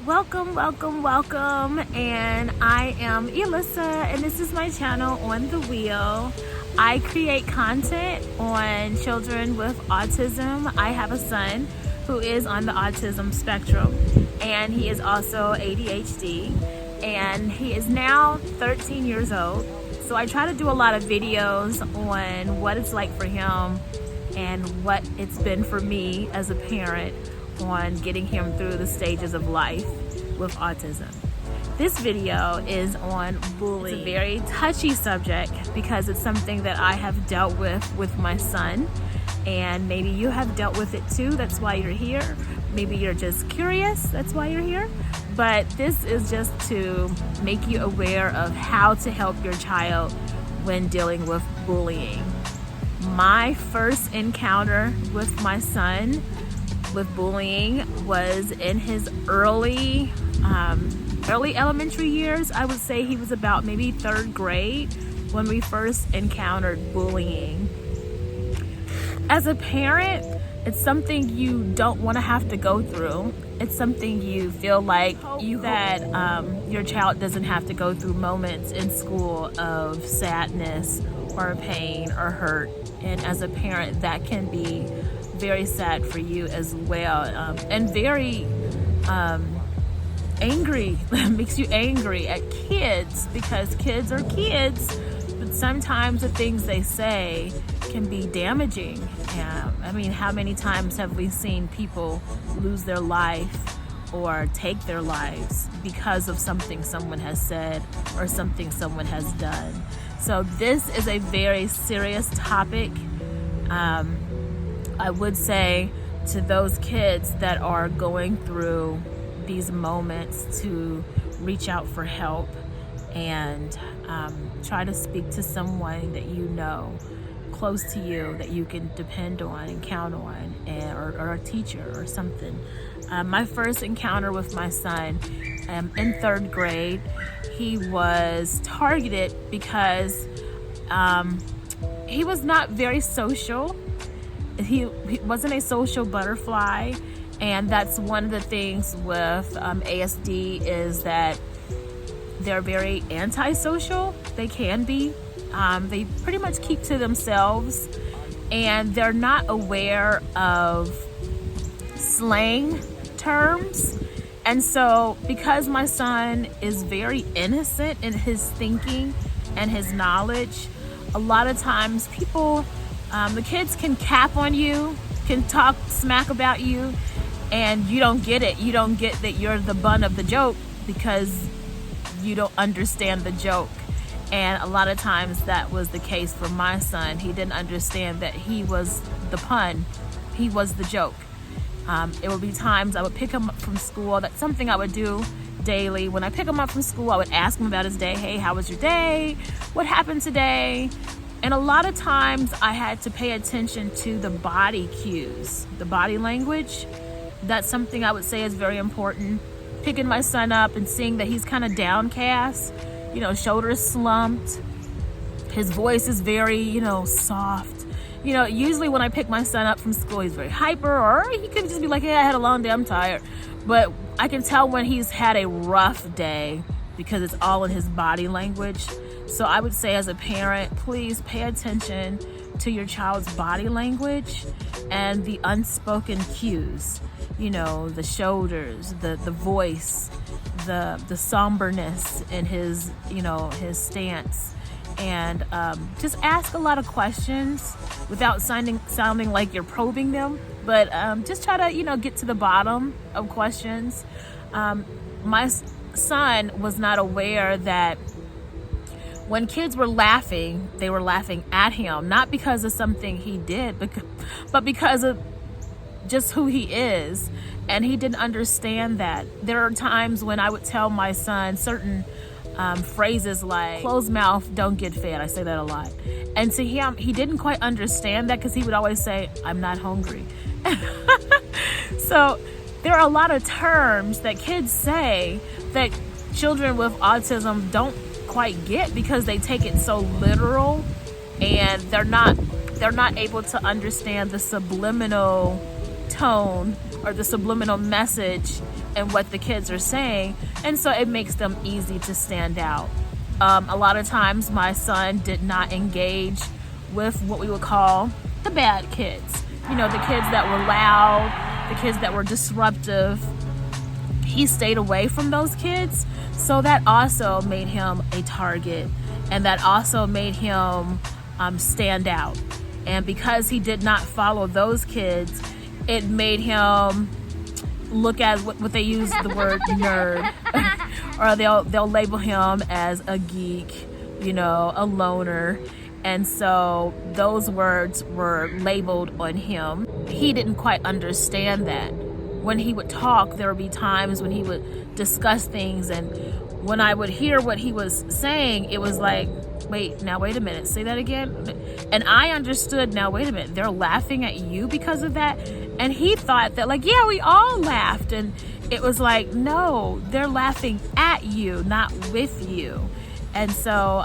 Welcome, and I am Elissa, and this is my channel, On the Wheel. I create content on children with autism. I have a son who is on the autism spectrum, and he is also ADHD, and he is now 13 years old. So I try to do a lot of videos on what it's like for him and what it's been for me as a parent on getting him through the stages of life with autism. This video is on bullying. It's a very touchy subject because it's something that I have dealt with my son, and maybe you have dealt with it too. That's why you're here. Maybe you're just curious. That's why you're here. But this is just to make you aware of how to help your child when dealing with bullying. My first encounter with my son with bullying was in his early elementary years. I would say he was about maybe third grade when we first encountered bullying. As a parent, it's something you don't want to have to go through. It's something you feel like your child doesn't have to go through moments in school of sadness or pain or hurt. And as a parent, that can be very sad for you as well, and very angry. Makes you angry at kids because kids are kids, but sometimes the things they say can be damaging. I mean, how many times have we seen people lose their life or take their lives because of something someone has said or something someone has done? So this is a very serious topic. I would say to those kids that are going through these moments to reach out for help and try to speak to someone that you know close to you that you can depend on and count on, or a teacher or something. My first encounter with my son in third grade, he was targeted because he was not very social. He wasn't a social butterfly, and that's one of the things with ASD is that they're very antisocial. They can be. They pretty much keep to themselves, and they're not aware of slang terms. And so because my son is very innocent in his thinking and his knowledge, a lot of times people, the kids can cap on you, can talk smack about you, and you don't get it. You don't get that you're the butt of the joke because you don't understand the joke. And a lot of times that was the case for my son. He didn't understand that he was the pun. He was the joke. It would be times I would pick him up from school. That's something I would do daily. When I pick him up from school, I would ask him about his day. Hey, how was your day? What happened today? And a lot of times I had to pay attention to the body cues, the body language. That's something I would say is very important. Picking my son up and seeing that he's kind of downcast, shoulders slumped. His voice is very, soft. Usually when I pick my son up from school, he's very hyper, or he could just be like, hey, I had a long day, I'm tired. But I can tell when he's had a rough day because it's all in his body language. So I would say as a parent, please pay attention to your child's body language and the unspoken cues, the shoulders, the voice, the somberness in his, his stance. And just ask a lot of questions without sounding like you're probing them, but just try to, get to the bottom of questions. My son was not aware that when kids were laughing, they were laughing at him, not because of something he did, but because of just who he is. And he didn't understand that. There are times when I would tell my son certain phrases like, closed mouth, don't get fed. I say that a lot. And to him, he didn't quite understand that because he would always say, I'm not hungry. So there are a lot of terms that kids say that children with autism don't quite get because they take it so literal, and they're not able to understand the subliminal tone or the subliminal message and what the kids are saying, and so it makes them easy to stand out. A lot of times my son did not engage with what we would call the bad kids. The kids that were loud, the kids that were disruptive. He stayed away from those kids, so that also made him a target, and that also made him stand out. And because he did not follow those kids, it made him look at what they use the word nerd, or they'll label him as a geek, a loner. And so those words were labeled on him. He didn't quite understand that. When he would talk, there would be times when he would discuss things, and when I would hear what he was saying, it was like, wait a minute, say that again. And I understood, now wait a minute, they're laughing at you because of that. And he thought that, like, yeah, we all laughed. And it was like, no, they're laughing at you, not with you. And so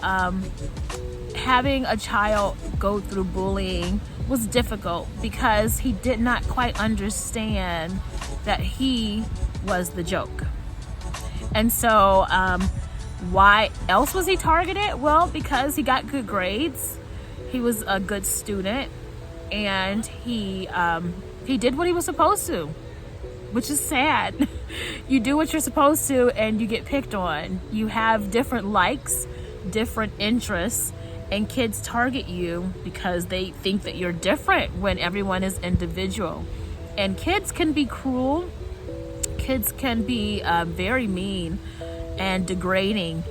having a child go through bullying was difficult because he did not quite understand that he was the joke. And so why else was he targeted? Well, because he got good grades, he was a good student, and he did what he was supposed to, which is sad. You do what you're supposed to and you get picked on. You have different likes, different interests, and kids target you because they think that you're different when everyone is individual. And kids can be cruel. Kids can be very mean and degrading.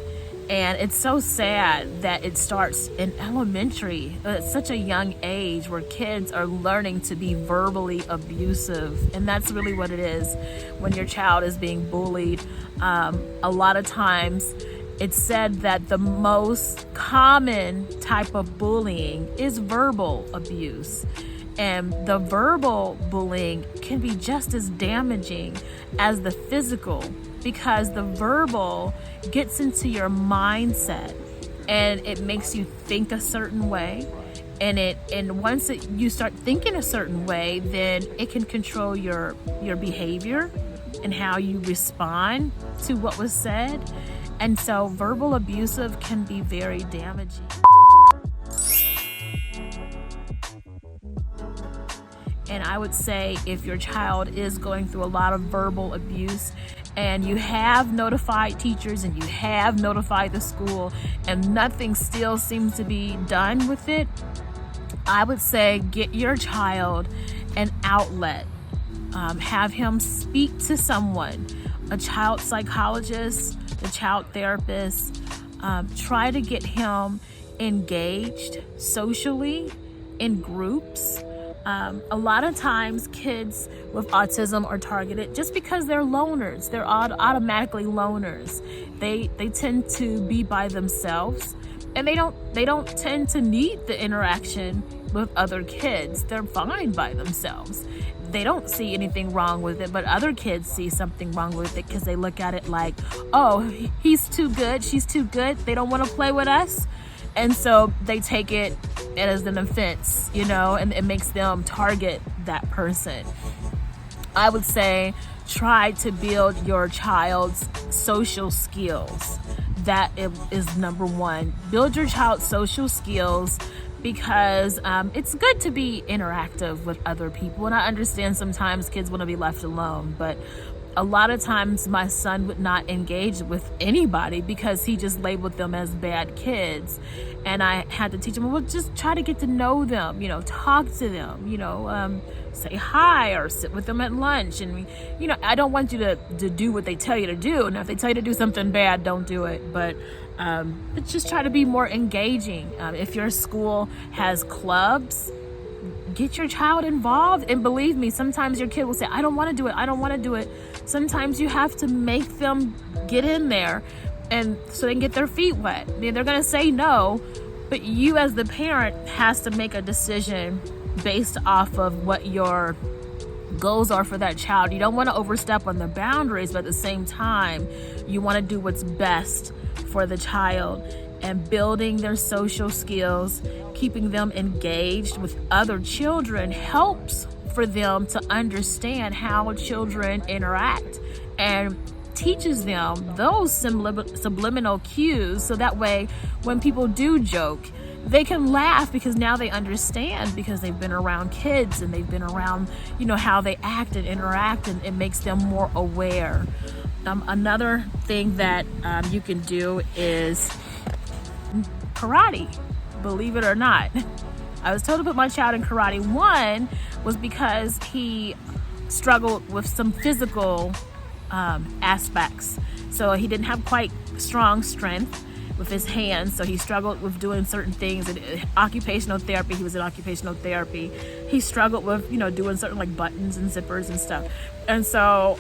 And it's so sad that it starts in elementary at such a young age, where kids are learning to be verbally abusive. And that's really what it is when your child is being bullied. A lot of times it's said that the most common type of bullying is verbal abuse. And the verbal bullying can be just as damaging as the physical, because the verbal gets into your mindset and it makes you think a certain way. And once you start thinking a certain way, then it can control your behavior and how you respond to what was said. And so verbal abusive can be very damaging. And I would say if your child is going through a lot of verbal abuse, and you have notified teachers and you have notified the school, and nothing still seems to be done with it, I would say get your child an outlet. Have him speak to someone, a child psychologist, a child therapist. Try to get him engaged socially in groups. A lot of times kids with autism are targeted just because they're loners. They're automatically loners. They tend to be by themselves, and they don't tend to need the interaction with other kids. They're fine by themselves. They don't see anything wrong with it, but other kids see something wrong with it because they look at it like, oh, he's too good, she's too good, they don't want to play with us. And so they take it as an offense, and it makes them target that person. I would say try to build your child's social skills. That is number one. Build your child's social skills, because it's good to be interactive with other people. And I understand sometimes kids want to be left alone, but a lot of times my son would not engage with anybody because he just labeled them as bad kids. And I had to teach him, well, just try to get to know them, talk to them, say hi or sit with them at lunch. And, I don't want you to do what they tell you to do. Now, if they tell you to do something bad, don't do it. But just try to be more engaging. If your school has clubs, get your child involved. And believe me, sometimes your kid will say, I don't want to do it. I don't want to do it. Sometimes you have to make them get in there, and so they can get their feet wet. I mean, they're going to say no, but you as the parent has to make a decision based off of what your goals are for that child. You don't want to overstep on the boundaries, but at the same time, you want to do what's best for the child. And building their social skills, keeping them engaged with other children helps for them to understand how children interact and teaches them those subliminal cues, so that way when people do joke, they can laugh because now they understand, because they've been around kids and they've been around, how they act and interact, and it makes them more aware. Another thing that you can do is karate, believe it or not. I was told to put my child in karate. One was because he struggled with some physical aspects. So he didn't have quite strong strength with his hands, so he struggled with doing certain things. And occupational therapy, he was in occupational therapy. He struggled with, doing certain like buttons and zippers and stuff. And so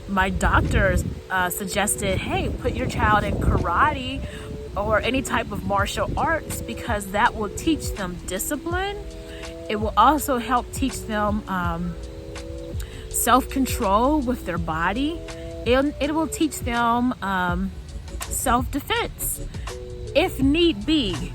my doctors suggested, hey, put your child in karate or any type of martial arts, because that will teach them discipline. It will also help teach them self-control with their body. It will teach them self-defense if need be,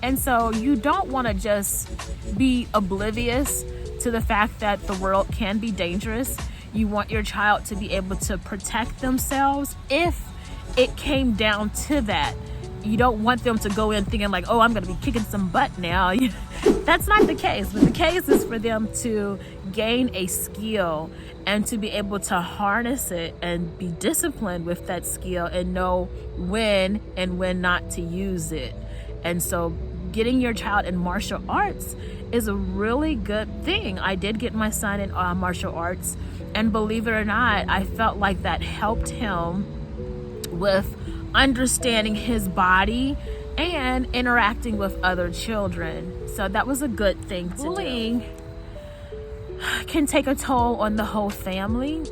And so you don't want to just be oblivious to the fact that the world can be dangerous. You want your child to be able to protect themselves if it came down to that. You don't want them to go in thinking like, oh, I'm going to be kicking some butt now. That's not the case. But the case is for them to gain a skill and to be able to harness it and be disciplined with that skill and know when and when not to use it. And so getting your child in martial arts is a really good thing. I did get my son in martial arts, and believe it or not, I felt like that helped him with understanding his body and interacting with other children. So that was a good thing to do. Bullying can take a toll on the whole family,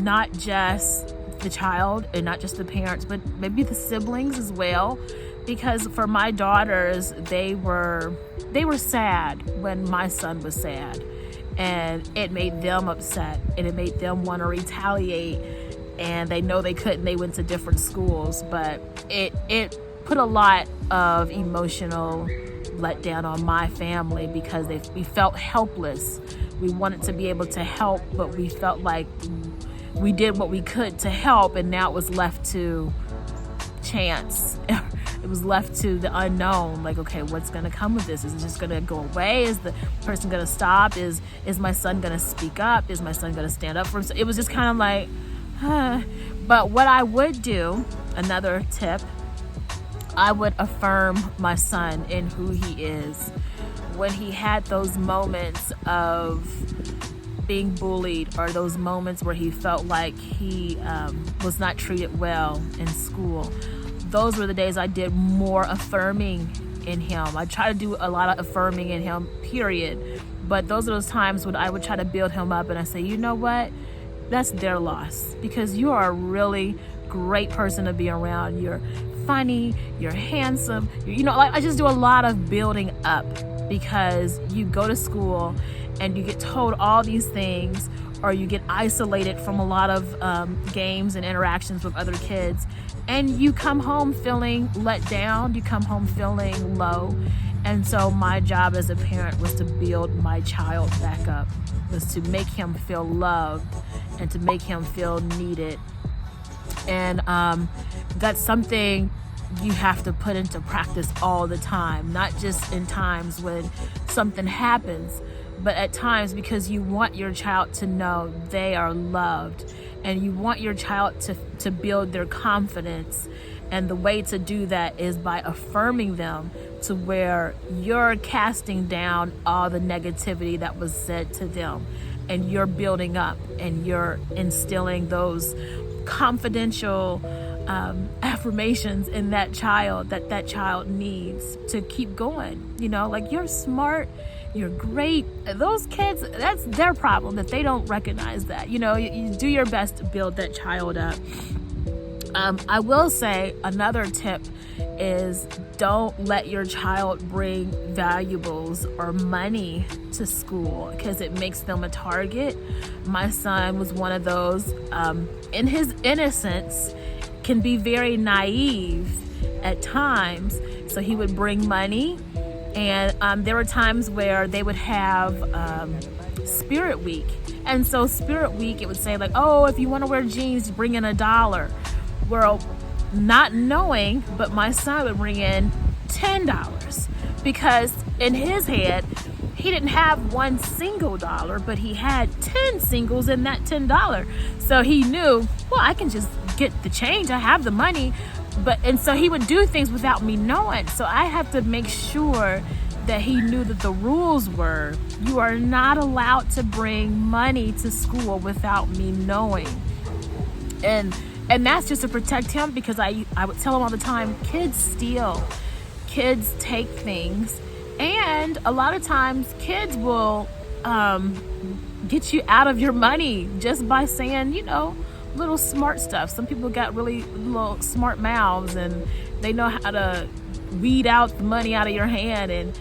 not just the child and not just the parents, but maybe the siblings as well. Because for my daughters, they were sad when my son was sad, and it made them upset, and it made them want to retaliate. And they know they couldn't. They went to different schools, but it put a lot of emotional letdown on my family, because we felt helpless. We wanted to be able to help, but we felt like we did what we could to help, and now it was left to chance. It was left to the unknown. Like, okay, what's going to come of this? Is it just going to go away? Is the person going to stop? Is my son going to speak up? Is my son going to stand up for himself? It was just kind of like, But what I would do, another tip, I would affirm my son in who he is. When he had those moments of being bullied, or those moments where he felt like he was not treated well in school, those were the days I did more affirming in him. I try to do a lot of affirming in him, period. But those are those times when I would try to build him up, and I say, you know what? That's their loss, because you are a really great person to be around. You're funny, you're handsome. I just do a lot of building up, because you go to school and you get told all these things, or you get isolated from a lot of games and interactions with other kids, and you come home feeling let down, you come home feeling low. And so my job as a parent was to build my child back up, was to make him feel loved and to make him feel needed. And that's something you have to put into practice all the time, not just in times when something happens, but at times because you want your child to know they are loved, and you want your child to build their confidence. And the way to do that is by affirming them, to where you're casting down all the negativity that was said to them, and you're building up and you're instilling those confidential affirmations in that child that child needs to keep going. Like, you're smart, you're great. Those kids, that's their problem, that they don't recognize that. You do your best to build that child up. I will say another tip is, don't let your child bring valuables or money to school, because it makes them a target. My son was one of those, in his innocence, can be very naive at times. So he would bring money, and there were times where they would have Spirit Week, And so Spirit Week, it would say like, oh, if you want to wear jeans, bring in $1. Well, not knowing, but my son would bring in $10 because in his head, he didn't have one single dollar, but he had 10 singles in that $10. So he knew, well, I can just get the change. I have the money. And so he would do things without me knowing. So I have to make sure that he knew that the rules were, you are not allowed to bring money to school without me knowing. And that's just to protect him, because I would tell him all the time, kids steal, kids take things, and a lot of times kids will get you out of your money just by saying, little smart stuff. Some people got really little smart mouths, and they know how to weed out the money out of your hand and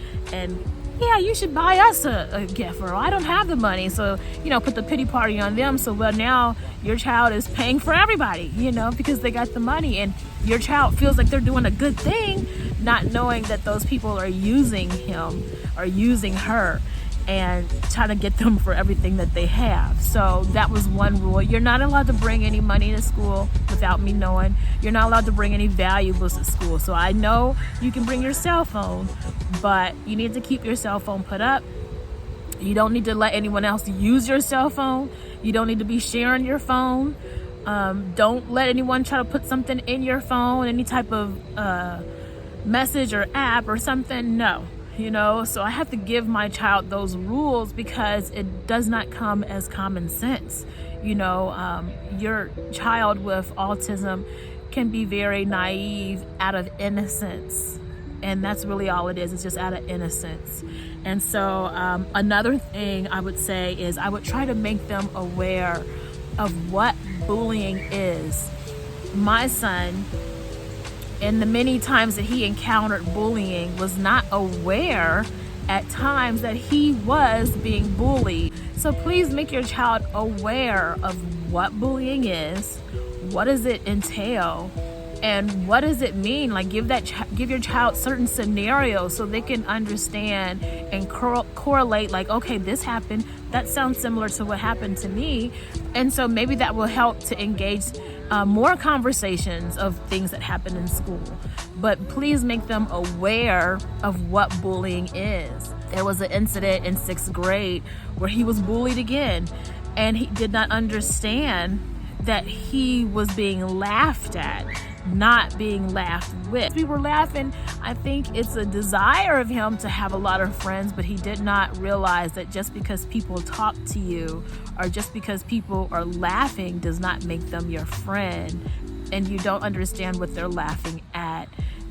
yeah, you should buy us a gift, or I don't have the money. So, put the pity party on them. So, well, now your child is paying for everybody, because they got the money, and your child feels like they're doing a good thing, not knowing that those people are using him or using her and trying to get them for everything that they have. So that was one rule. You're not allowed to bring any money to school without me knowing. You're not allowed to bring any valuables to school. So I know you can bring your cell phone, but you need to keep your cell phone put up. You don't need to let anyone else use your cell phone. You don't need to be sharing your phone. Don't let anyone try to put something in your phone, any type of message or app or something. No. So I have to give my child those rules because it does not come as common sense. Your child with autism can be very naive out of innocence. And that's really all it is. It's just out of innocence. And so another thing I would say is I would try to make them aware of what bullying is. My son, in the many times that he encountered bullying, was not aware at times that he was being bullied. So please make your child aware of what bullying is, what does it entail, and what does it mean. Like give your child certain scenarios so they can understand and correlate, like, okay, this happened, that sounds similar to what happened to me. And so maybe that will help to engage more conversations of things that happen in school. But please make them aware of what bullying is. There was an incident in 6th grade where he was bullied again, and he did not understand that he was being laughed at, not being laughed with. We were laughing. I think it's a desire of him to have a lot of friends, but he did not realize that just because people talk to you or just because people are laughing does not make them your friend, and you don't understand what they're laughing at.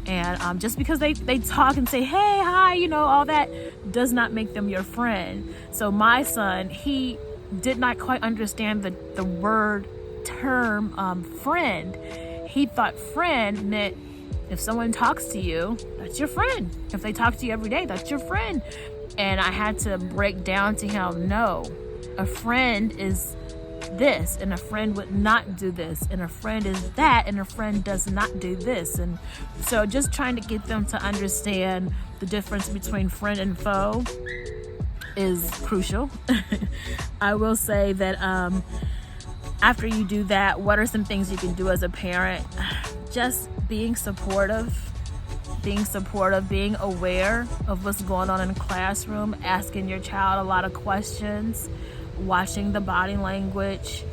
And just because they talk and say, hey, hi, all that does not make them your friend. So my son, he did not quite understand the word term friend. He thought friend meant if someone talks to you, that's your friend. If they talk to you every day, that's your friend. And I had to break down to him, no, a friend is this, and a friend would not do this, and a friend is that, and a friend does not do this. And so just trying to get them to understand the difference between friend and foe is crucial. I will say that after you do that, what are some things you can do as a parent? Just being supportive, being aware of what's going on in the classroom, asking your child a lot of questions, watching the body language,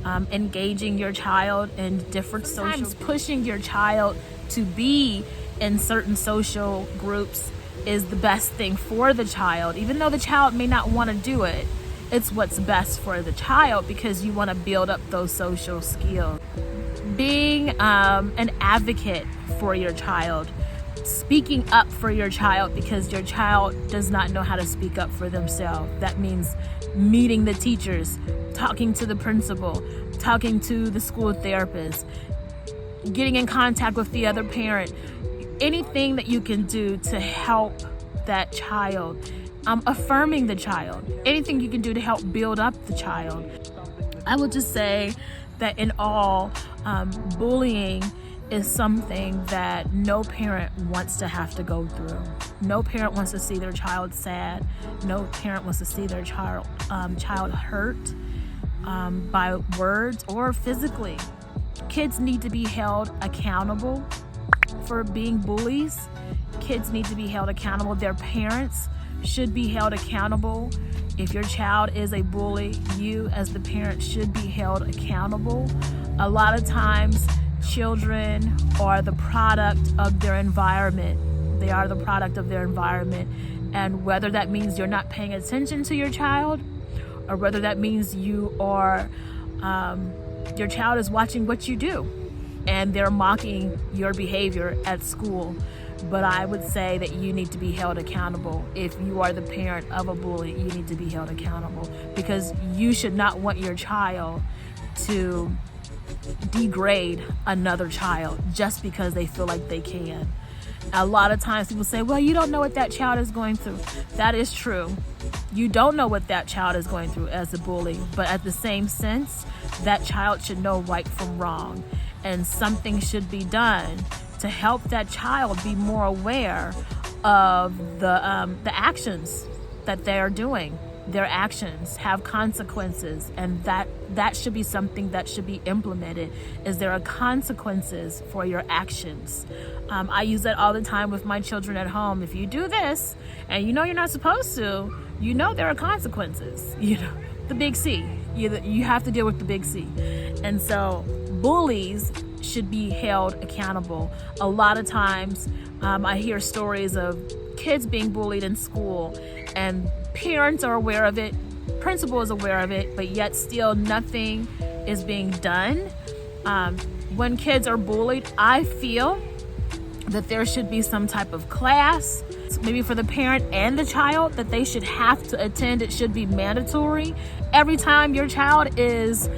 engaging your child in different sometimes pushing your child to be in certain social groups is the best thing for the child, even though the child may not want to do it. It's what's best for the child because you want to build up those social skills. Being an advocate for your child, speaking up for your child because your child does not know how to speak up for themselves. That means meeting the teachers, talking to the principal, talking to the school therapist, getting in contact with the other parent. Anything that you can do to help that child. Affirming the child, anything you can do to help build up the child. I would just say that in all, bullying is something that no parent wants to have to go through. No parent wants to see their child sad. No parent wants to see their child hurt. by words or physically. Kids need to be held accountable for being bullies. Kids need to be held accountable. Their parents should be held accountable. If your child is a bully, you as the parent should be held accountable. A lot of times, children are the product of their environment. They are the product of their environment. And whether that means you're not paying attention to your child, or whether that means you are, your child is watching what you do and they're mocking your behavior at school. But I would say that you need to be held accountable. If you are the parent of a bully, you need to be held accountable, because you should not want your child to degrade another child just because they feel like they can. A lot of times people say, well, you don't know what that child is going through. That is true. You don't know what that child is going through as a bully, but at the same sense, that child should know right from wrong, and something should be done to help that child be more aware of the actions that they are doing. Their actions have consequences, and that should be something that should be implemented. Is there are consequences for your actions? I use that all the time with my children at home. If you do this and you know you're not supposed to, you know there are consequences. You know, the big C. You have to deal with the big C. And so bullies should be held accountable. A lot of times I hear stories of kids being bullied in school, and parents are aware of it, principal is aware of it, but yet still nothing is being done. When kids are bullied, I feel that there should be some type of class, maybe for the parent and the child, that they should have to attend. It should be mandatory. Every time your child is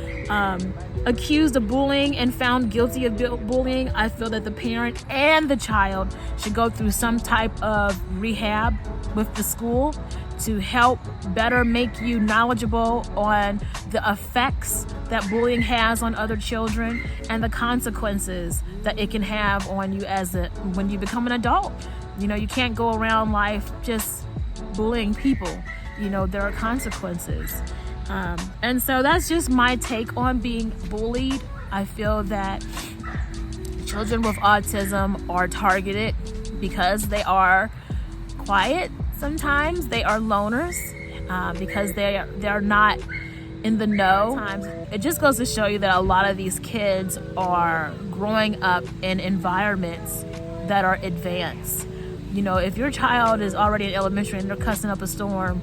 accused of bullying and found guilty of bullying, I feel that the parent and the child should go through some type of rehab with the school to help better make you knowledgeable on the effects that bullying has on other children and the consequences that it can have on you when you become an adult. You know, you can't go around life just bullying people. You know, there are consequences. And so that's just my take on being bullied. I feel that children with autism are targeted because they are quiet. Sometimes they are loners because they're not in the know. It just goes to show you that a lot of these kids are growing up in environments that are advanced. You know, if your child is already in elementary and they're cussing up a storm,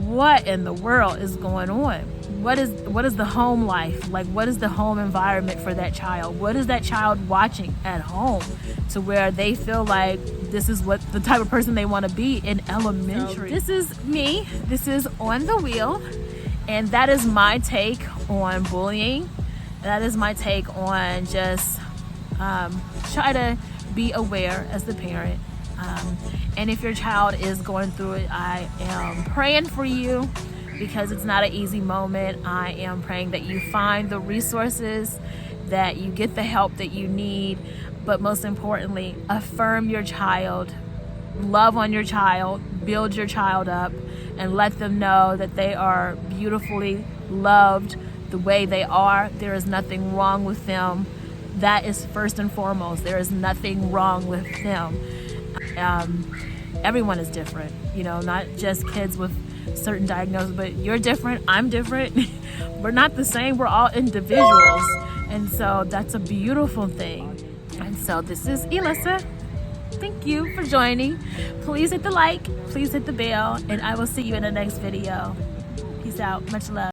what in the world is going on? What is the home life like? What is the home environment for that child? What is that child watching at home to where they feel like this is what the type of person they want to be in elementary? So this is me. This is On the Wheel, and that is my take on bullying. That is my take on just try to be aware as the parent. And if your child is going through it, I am praying for you, because it's not an easy moment. I am praying that you find the resources, that you get the help that you need, but most importantly, affirm your child, love on your child, build your child up, and let them know that they are beautifully loved the way they are. There is nothing wrong with them. That is first and foremost. There is nothing wrong with them. Everyone is different, you know, not just kids with certain diagnoses, but you're different, I'm different. We're not the same, we're all individuals. And so that's a beautiful thing. And so this is Elissa. Thank you for joining. Please hit the like, please hit the bell, and I will see you in the next video. Peace out, much love.